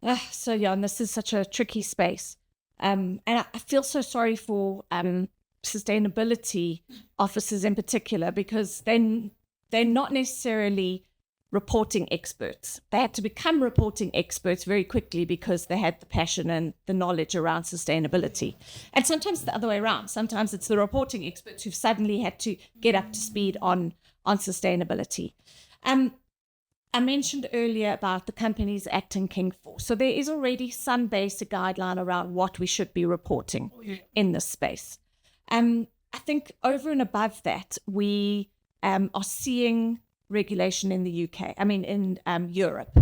this is such a tricky space. And I feel so sorry for sustainability officers in particular, because they're not necessarily reporting experts. They had to become reporting experts very quickly because they had the passion and the knowledge around sustainability. And sometimes the other way around. Sometimes it's the reporting experts who've suddenly had to get up to speed on sustainability. I mentioned earlier about the companies acting King for. So there is already some basic guideline around what we should be reporting in this space. I think over and above that, we are seeing regulation in the UK, in Europe.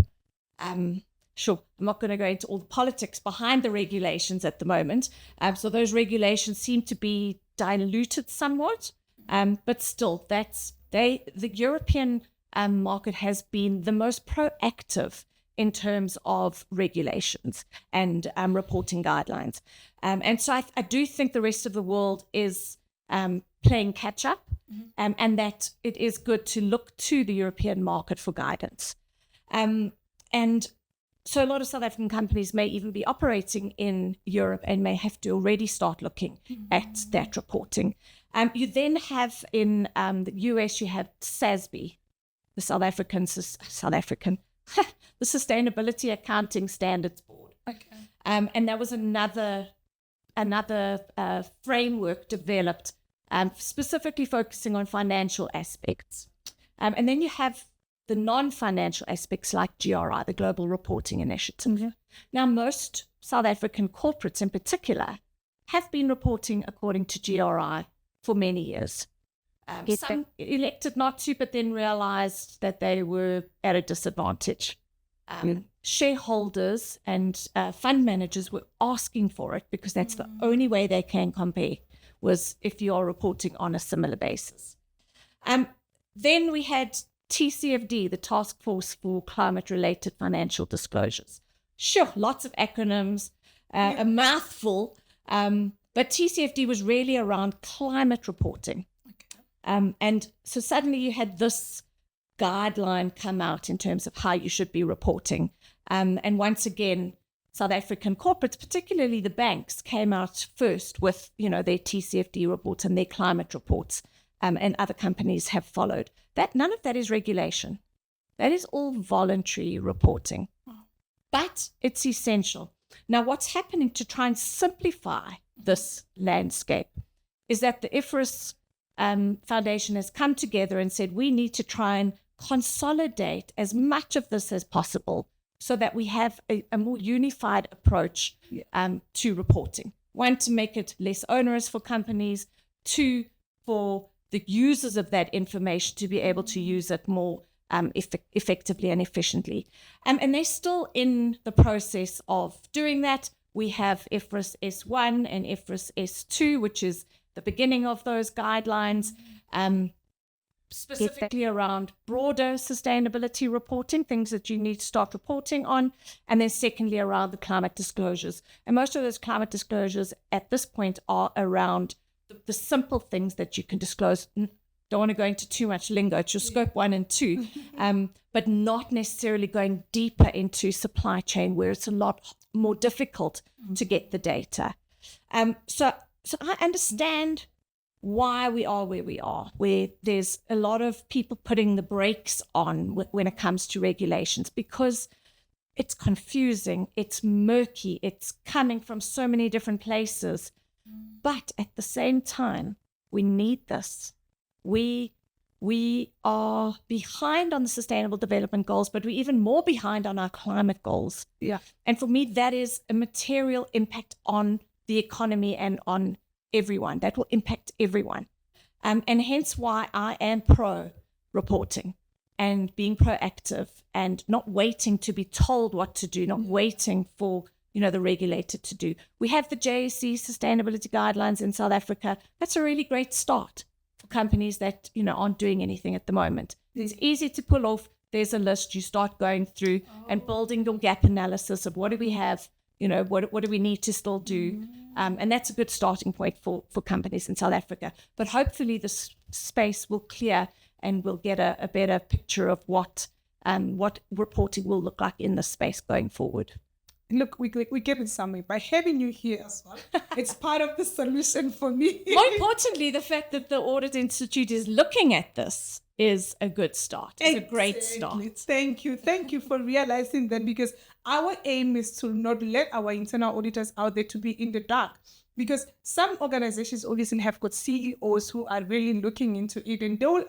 Sure, I'm not going to go into all the politics behind the regulations at the moment. So those regulations seem to be diluted somewhat, but still, the European market has been the most proactive in terms of regulations and reporting guidelines. And so I do think the rest of the world is playing catch up, and that it is good to look to the European market for guidance. And so a lot of South African companies may even be operating in Europe and may have to already start looking at that reporting. You then have in the US, you have SASB, the the Sustainability Accounting Standards Board. Okay. And that was another framework developed specifically focusing on financial aspects. And then you have the non-financial aspects like GRI, the Global Reporting Initiative. Mm-hmm. Now, most South African corporates in particular have been reporting according to GRI for many years. Some elected not to, but then realized that they were at a disadvantage. Shareholders and fund managers were asking for it because that's the only way they can compare, was if you are reporting on a similar basis. Then we had TCFD, the Task Force for Climate-Related Financial Disclosures. Sure, lots of acronyms, a mouthful, but TCFD was really around climate reporting. Okay. And so suddenly you had this guideline come out in terms of how you should be reporting. And once again, South African corporates, particularly the banks, came out first with, their TCFD reports and their climate reports, and other companies have followed. None of that is regulation. That is all voluntary reporting. But it's essential. Now, what's happening to try and simplify this landscape is that the IFRS Foundation has come together and said we need to try and consolidate as much of this as possible so that we have a more unified approach to reporting. One, to make it less onerous for companies. Two, for the users of that information to be able to use it more effectively and efficiently. And they're still in the process of doing that. We have IFRS S1 and IFRS S2, which is the beginning of those guidelines, specifically around broader sustainability reporting, things that you need to start reporting on, and then secondly around the climate disclosures. And most of those climate disclosures at this point are around the simple things that you can disclose. Don't want to go into too much lingo. It's your scope 1 and 2, but not necessarily going deeper into supply chain where it's a lot more difficult to get the data. So I understand why we are where we are, where there's a lot of people putting the brakes on when it comes to regulations, because it's confusing, it's murky, it's coming from so many different places. But at the same time, we need this. We are behind on the Sustainable Development Goals, but we're even more behind on our climate goals. Yeah. And for me, that is a material impact on the economy and on everyone. That will impact everyone. And hence why I am pro reporting and being proactive and not waiting to be told what to do, not waiting for the regulator to do. We have the JSE Sustainability Guidelines in South Africa. That's a really great start for companies that, aren't doing anything at the moment. It's easy to pull off. There's a list. You start going through and building your gap analysis of what do we have, what do we need to still do? And that's a good starting point for companies in South Africa. But hopefully this space will clear and we'll get a better picture of what reporting will look like in this space going forward. Look, we get it somewhere. By having you here as well, it's part of the solution for me. More importantly, the fact that the Audit Institute is looking at this is a good start. It's a great start. Thank you. Thank you for realizing that, because our aim is to not let our internal auditors out there to be in the dark. Because some organizations obviously have got CEOs who are really looking into it, and they will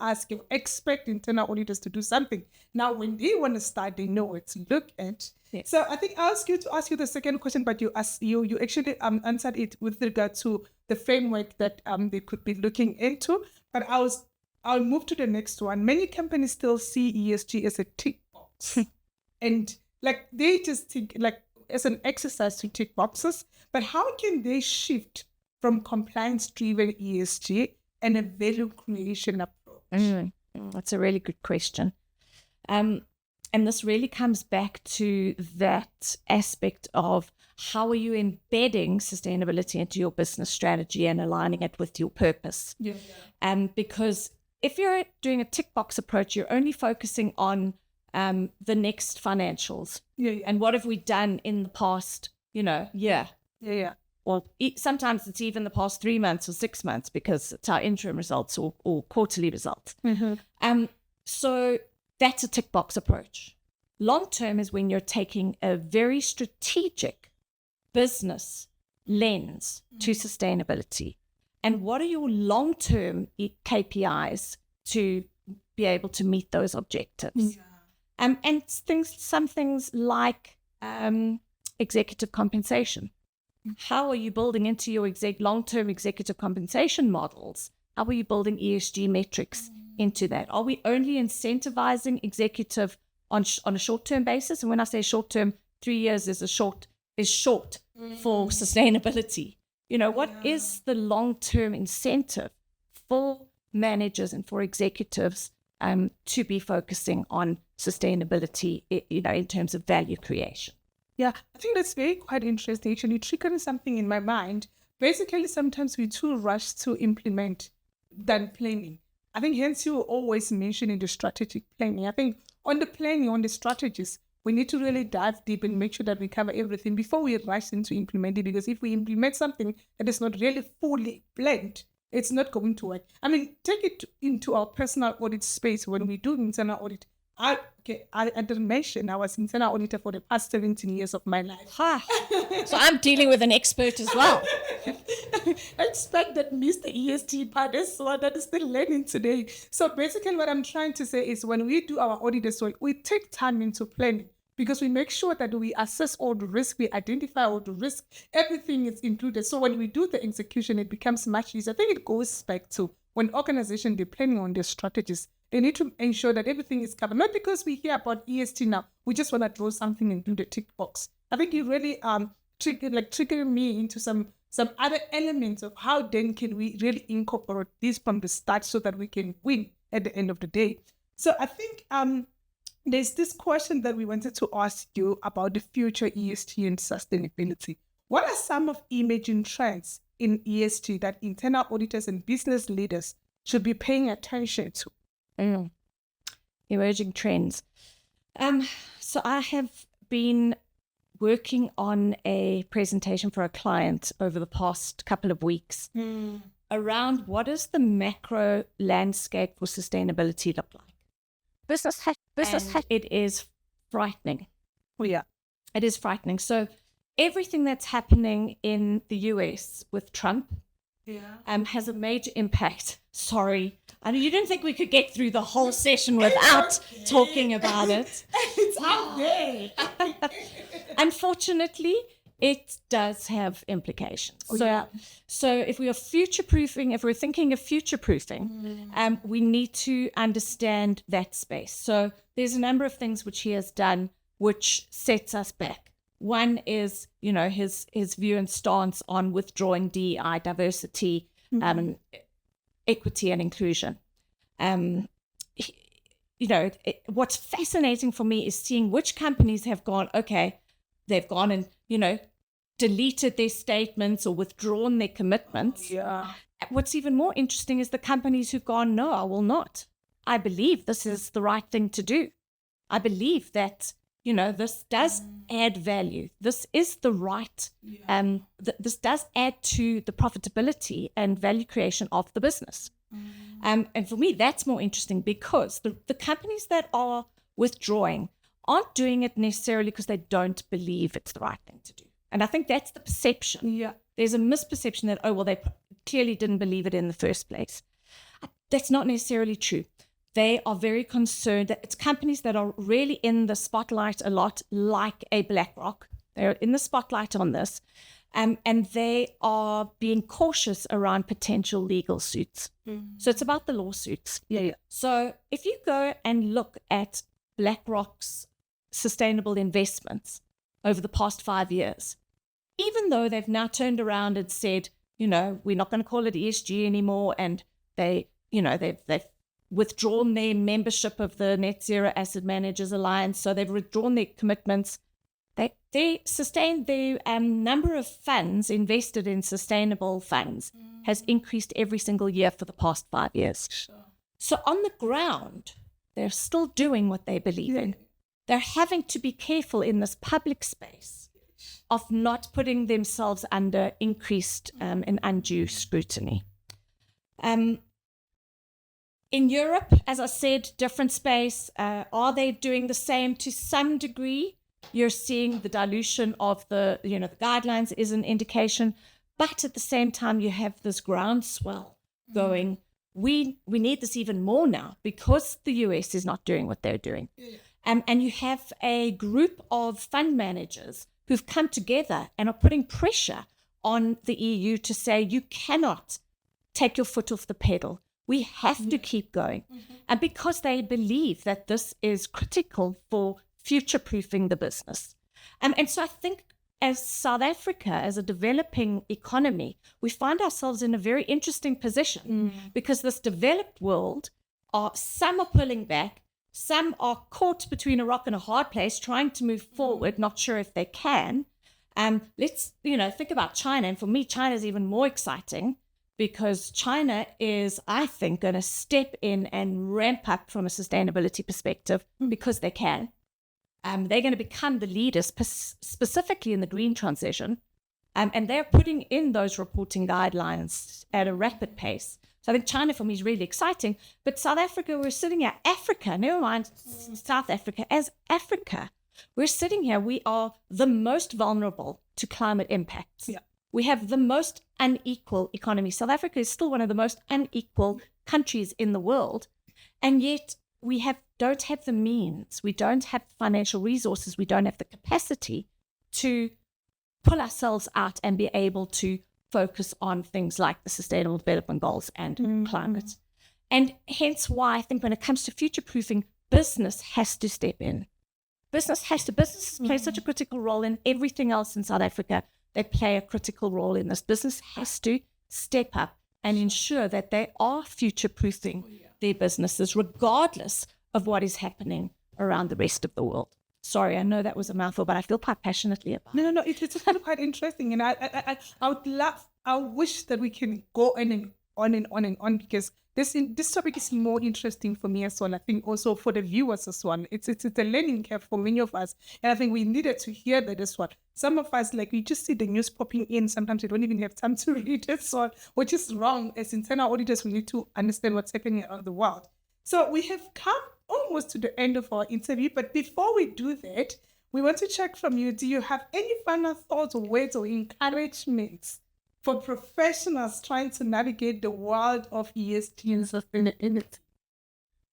expect internal auditors to do something. Now, when they want to start, they know what to look at. Yes. So I think I'll ask you the second question, but you actually answered it with regard to the framework that they could be looking into. But I'll move to the next one. Many companies still see ESG as a tick box, and they just think as an exercise to tick boxes. But how can they shift from compliance-driven ESG and a value creation approach? That's a really good question. And this really comes back to that aspect of how are you embedding sustainability into your business strategy and aligning it with your purpose? Yeah. Because if you're doing a tick box approach, you're only focusing on the next financials. Yeah. And what have we done in the past, year? Yeah. Or sometimes it's even the past 3 months or 6 months, because it's our interim results or quarterly results. Mm-hmm. So that's a tick box approach. Long term is when you're taking a very strategic business lens to sustainability. And what are your long-term KPIs to be able to meet those objectives? Yeah. And some things like executive compensation. How are you building into your long-term executive compensation models? How are you building ESG metrics into that? Are we only incentivizing executive on a short-term basis? And when I say short-term, 3 years is short for sustainability. What is the long-term incentive for managers and for executives to be focusing on sustainability, in terms of value creation? Yeah, I think that's quite interesting. Actually, triggering something in my mind. Basically, sometimes we too rush to implement than planning. I think hence you always mention in the strategic planning. I think on the planning, on the strategies, we need to really dive deep and make sure that we cover everything before we rush into implementing, because if we implement something that is not really fully blended, it's not going to work. I mean, take it into our personal audit space. When we do internal audit, I didn't mention I was internal auditor for the past 17 years of my life. So I'm dealing with an expert as well. I expect that Mr. ESG part is one that is still learning today. So basically what I'm trying to say is when we do our audit, we take time into planning, because we make sure that we assess all the risk, we identify all the risk, everything is included. So when we do the execution, it becomes much easier. I think it goes back to when organizations, they're planning on their strategies, they need to ensure that everything is covered. Not because we hear about ESG now, we just want to draw something and do the tick box. I think you really triggered me into some other elements of how then can we really incorporate this from the start so that we can win at the end of the day. So I think there's this question that we wanted to ask you about the future ESG and sustainability. What are some of emerging trends in ESG that internal auditors and business leaders should be paying attention to? Emerging trends. So I have been working on a presentation for a client over the past couple of weeks around what does the macro landscape for sustainability look like. It is frightening. Oh, yeah. It is frightening. So everything that's happening in the US with Trump has a major impact. Sorry. I mean, you didn't think we could get through the whole session without talking about it. It's out there. Unfortunately, it does have implications. So if we are future-proofing, if we're thinking of future-proofing, we need to understand that space. So there's a number of things which he has done which sets us back. One is, his view and stance on withdrawing DEI, diversity, equity and inclusion. What's fascinating for me is seeing which companies have gone, okay, they've gone and, deleted their statements or withdrawn their commitments. Yeah. What's even more interesting is the companies who've gone, no, I will not. I believe this is the right thing to do. I believe that, this does add value. This is the right, this does add to the profitability and value creation of the business. And for me, that's more interesting because the companies that are withdrawing aren't doing it necessarily because they don't believe it's the right thing to do. And I think that's the perception. Yeah. There's a misperception that, they clearly didn't believe it in the first place. That's not necessarily true. They are very concerned that it's companies that are really in the spotlight a lot, like a BlackRock. They're in the spotlight on this. And they are being cautious around potential legal suits. So it's about the lawsuits. Yeah. So if you go and look at BlackRock's sustainable investments over the past 5 years, even though they've now turned around and said, we're not going to call it ESG anymore, and they've withdrawn their membership of the Net Zero Asset Managers Alliance, so they've withdrawn their commitments. They sustained the number of funds invested in sustainable funds has increased every single year for the past 5 years. Sure. So on the ground, they're still doing what they believe in. They're having to be careful in this public space of not putting themselves under increased and undue scrutiny. In Europe, as I said, different space. Are they doing the same to some degree? You're seeing the dilution of the guidelines is an indication, but at the same time, you have this groundswell going. We need this even more now because the US is not doing what they're doing. And you have a group of fund managers who've come together and are putting pressure on the EU to say, you cannot take your foot off the pedal. We have to keep going. And because they believe that this is critical for future-proofing the business. And so I think as South Africa, as a developing economy, we find ourselves in a very interesting position because this developed world, some are pulling back, some are caught between a rock and a hard place, trying to move forward, not sure if they can. Let's, think about China. And for me, China is even more exciting because China is, I think, going to step in and ramp up from a sustainability perspective because they can. They're going to become the leaders specifically in the green transition. And they're putting in those reporting guidelines at a rapid pace. So I think China for me is really exciting. But South Africa, we're sitting here, Africa, never mind South Africa, as Africa, we're sitting here, we are the most vulnerable to climate impacts. Yeah. We have the most unequal economy. South Africa is still one of the most unequal countries in the world. And yet we don't have the means, we don't have financial resources, we don't have the capacity to pull ourselves out and be able to focus on things like the Sustainable Development Goals and climate. And hence why I think when it comes to future-proofing, business has to step in. Business play such a critical role in everything else in South Africa. They play a critical role in this. Business has to step up and ensure that they are future-proofing their businesses, regardless of what is happening around the rest of the world. Sorry, I know that was a mouthful, but I feel quite passionately about it. No, it's actually quite interesting. And I wish that we can go on because this topic is more interesting for me as well. I think also for the viewers as well. It's a learning curve for many of us. And I think we needed to hear that as well. Some of us, like, we just see the news popping in. Sometimes we don't even have time to read it as well, which is wrong. As internal auditors, we need to understand what's happening around the world. So we have come almost to the end of our interview. But before we do that, we want to check from you. Do you have any final thoughts or words or encouragements for professionals trying to navigate the world of ESG and sustainability?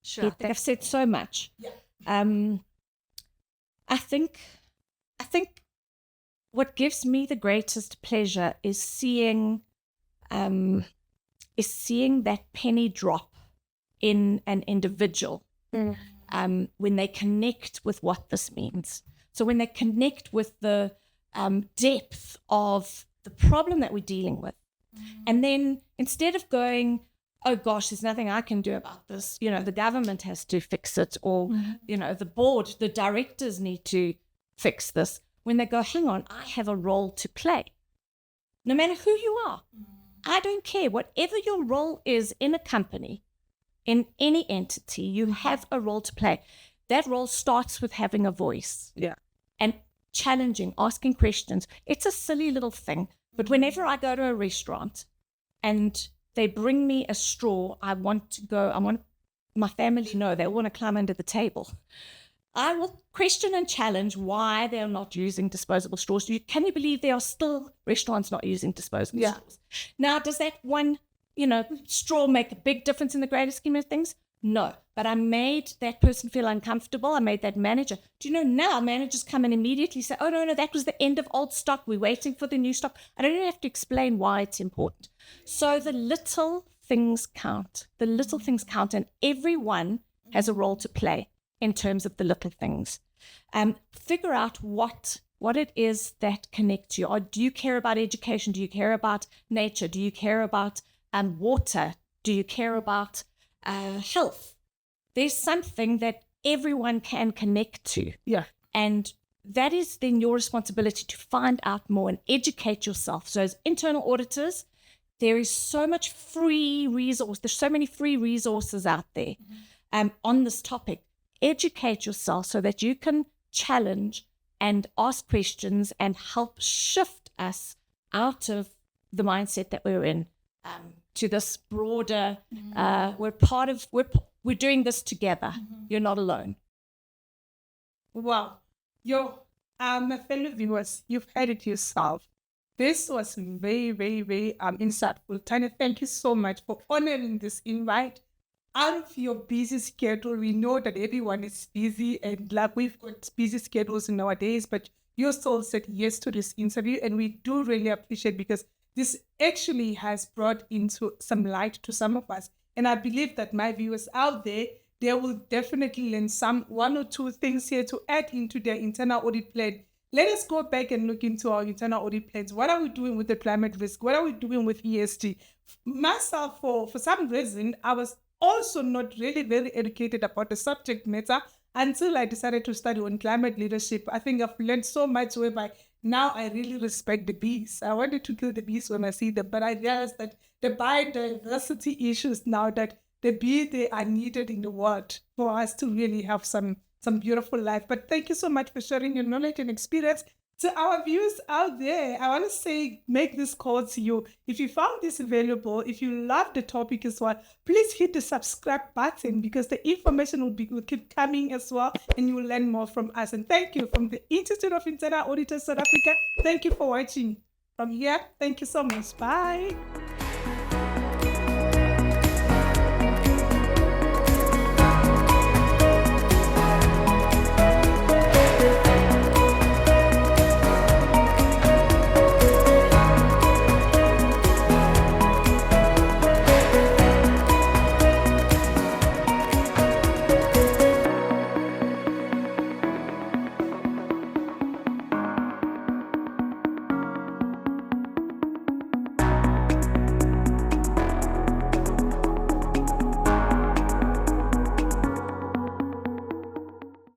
Sure. I think I've said so much. Yeah. I think what gives me the greatest pleasure is seeing that penny drop in an individual when they connect with what this means. So when they connect with the depth of the problem that we're dealing with, and then instead of going, oh gosh, there's nothing I can do about this, the government has to fix it, or the board, the directors need to fix this, when they go, hang on, I have a role to play, no matter who you are. I don't care, whatever your role is in a company, in any entity, you have a role to play. That role starts with having a voice. Yeah. And challenging, asking questions. It's a silly little thing, but whenever I go to a restaurant and they bring me a straw, I want my family to know they want to climb under the table. I will question and challenge why they're not using disposable straws. Can you believe there are still restaurants not using disposable straws? Now, does that one straw make a big difference in the greater scheme of things? No, but I made that person feel uncomfortable. I made that manager. Do you know now managers come and immediately say, oh, no, that was the end of old stock. We're waiting for the new stock. I don't even have to explain why it's important. So the little things count. The little things count, and everyone has a role to play in terms of the little things. Figure out what it is that connects you. Or do you care about education? Do you care about nature? Do you care about water? Do you care about health? There's something that everyone can connect to. Yeah. And that is then your responsibility to find out more and educate yourself. So as internal auditors, there is so much free resource. There's so many free resources out there on this topic. Educate yourself so that you can challenge and ask questions and help shift us out of the mindset that we're in to this broader, we're doing this together. You're not alone. Wow. My fellow viewers, you've heard it yourself. This was very, very, very insightful. Tanya, thank you so much for honoring this invite. Out of your busy schedule, we know that everyone is busy, and like we've got busy schedules nowadays, but you still said yes to this interview, and we do really appreciate, because this actually has brought into some light to some of us. And I believe that my viewers out there, they will definitely learn one or two things here to add into their internal audit plan. Let us go back and look into our internal audit plans. What are we doing with the climate risk? What are we doing with ESG? Myself, for some reason, I was also not really very educated about the subject matter until I decided to study on climate leadership. I think I've learned so much, whereby now I really respect the bees. I wanted to kill the bees when I see them, but I realized that the biodiversity issues now, that the bees, they are needed in the world for us to really have some some beautiful life. But thank you so much for sharing your knowledge and experience. To our viewers out there, I want to say, make this call to you. If you found this valuable, if you love the topic as well, please hit the subscribe button, because the information will keep coming as well, and you will learn more from us. And thank you from the Institute of Internal Auditors South Africa. Thank you for watching. From here, thank you so much. Bye.